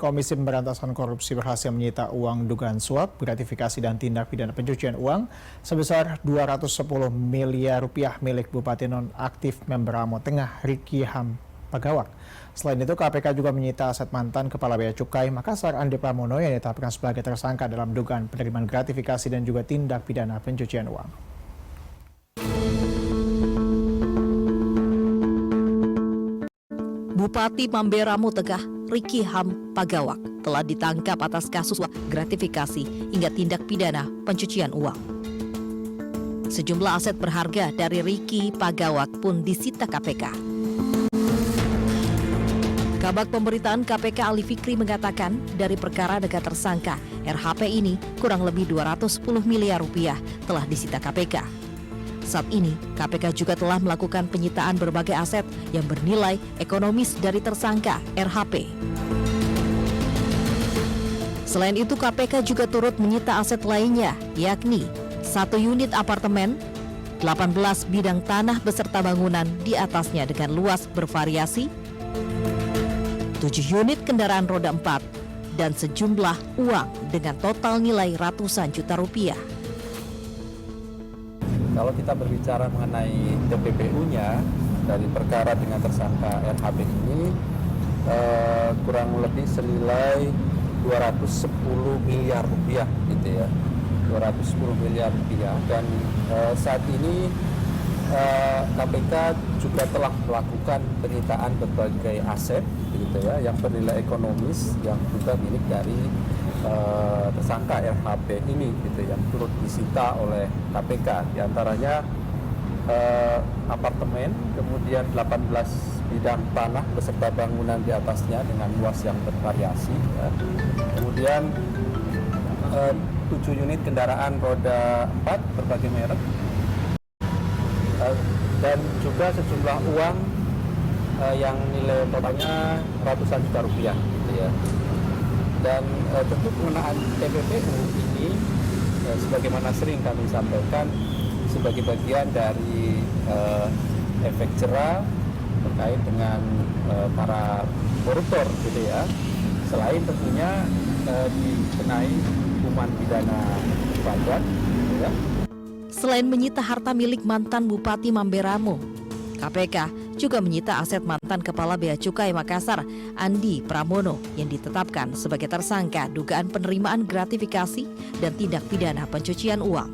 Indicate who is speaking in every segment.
Speaker 1: Komisi Pemberantasan Korupsi berhasil menyita uang dugaan suap, gratifikasi dan tindak pidana pencucian uang sebesar 210 miliar rupiah milik Bupati Nonaktif Memberamo Tengah Riki Ham Pagawak. Selain itu, KPK juga menyita aset mantan Kepala Bea Cukai Makassar Andi Pramono yang ditetapkan sebagai tersangka dalam dugaan penerimaan gratifikasi dan juga tindak pidana pencucian uang.
Speaker 2: Bupati Memberamo Tengah Riki Ham Pagawak telah ditangkap atas kasus gratifikasi hingga tindak pidana pencucian uang. Sejumlah aset berharga dari Riki Pagawak pun disita KPK. Kabag Pemberitaan KPK Ali Fikri mengatakan dari perkara dengan tersangka RHP ini kurang lebih 210 miliar rupiah telah disita KPK. Saat ini, KPK juga telah melakukan penyitaan berbagai aset yang bernilai ekonomis dari tersangka RHP. Selain itu, KPK juga turut menyita aset lainnya, yakni 1 unit apartemen, 18 bidang tanah beserta bangunan di atasnya dengan luas bervariasi, 7 unit kendaraan roda 4, dan sejumlah uang dengan total nilai ratusan juta rupiah.
Speaker 3: Kalau kita berbicara mengenai TPPU-nya dari perkara dengan tersangka RHP ini kurang lebih senilai 210 miliar rupiah gitu ya, 210 miliar rupiah. Dan saat ini KPK juga telah melakukan penyitaan berbagai aset gitu ya, yang bernilai ekonomis yang juga milik dari tersangka RHP ini gitu, yang turut disita oleh KPK. Di antaranya apartemen, kemudian 18 bidang tanah beserta bangunan di atasnya dengan luas yang bervariasi ya. Kemudian 7 unit kendaraan roda 4 berbagai merek, dan juga sejumlah uang yang nilai totalnya ratusan juta rupiah gitu ya. Dan tentu penggunaan TPPU ini sebagaimana sering kami sampaikan sebagai bagian dari efek jerah terkait dengan para koruptor gitu ya. Selain tentunya dikenai hukuman pidana pajak gitu ya.
Speaker 2: Selain menyita harta milik mantan Bupati Memberamo, KPK juga menyita aset mantan Kepala Bea Cukai Makassar Andi Pramono yang ditetapkan sebagai tersangka dugaan penerimaan gratifikasi dan tindak pidana pencucian uang.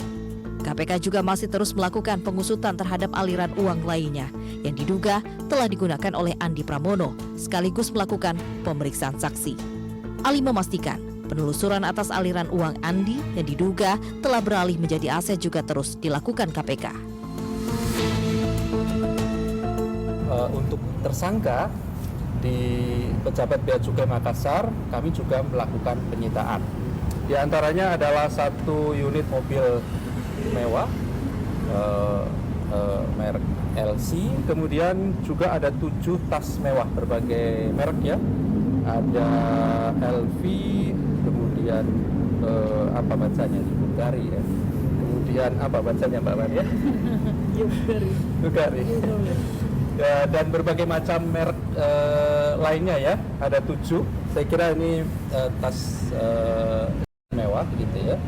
Speaker 2: KPK juga masih terus melakukan pengusutan terhadap aliran uang lainnya yang diduga telah digunakan oleh Andi Pramono sekaligus melakukan pemeriksaan saksi. Ali memastikan penelusuran atas aliran uang Andi yang diduga telah beralih menjadi aset juga terus dilakukan KPK.
Speaker 3: Untuk tersangka di Pejabat Bea Cukai Makassar, kami juga melakukan penyitaan. Di antaranya adalah 1 unit mobil mewah merek LC, kemudian juga ada 7 tas mewah berbagai merek ya. Ada LV, kemudian apa bacanya di Bulgari ya. Kemudian apa bacanya Mbak Maria? Bulgari. Ya, dan berbagai macam merek lainnya ya, ada 7. Saya kira ini tas mewah gitu ya,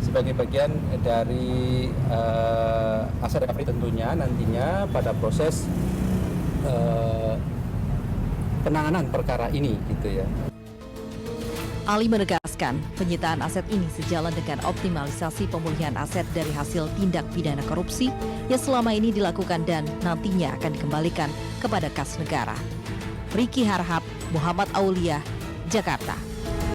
Speaker 3: sebagai bagian dari aset recovery tentunya nantinya pada proses penanganan perkara ini gitu ya.
Speaker 2: Ali menegaskan penyitaan aset ini sejalan dengan optimalisasi pemulihan aset dari hasil tindak pidana korupsi yang selama ini dilakukan dan nantinya akan dikembalikan kepada kas negara. Riki Harhab, Muhammad Aulia, Jakarta.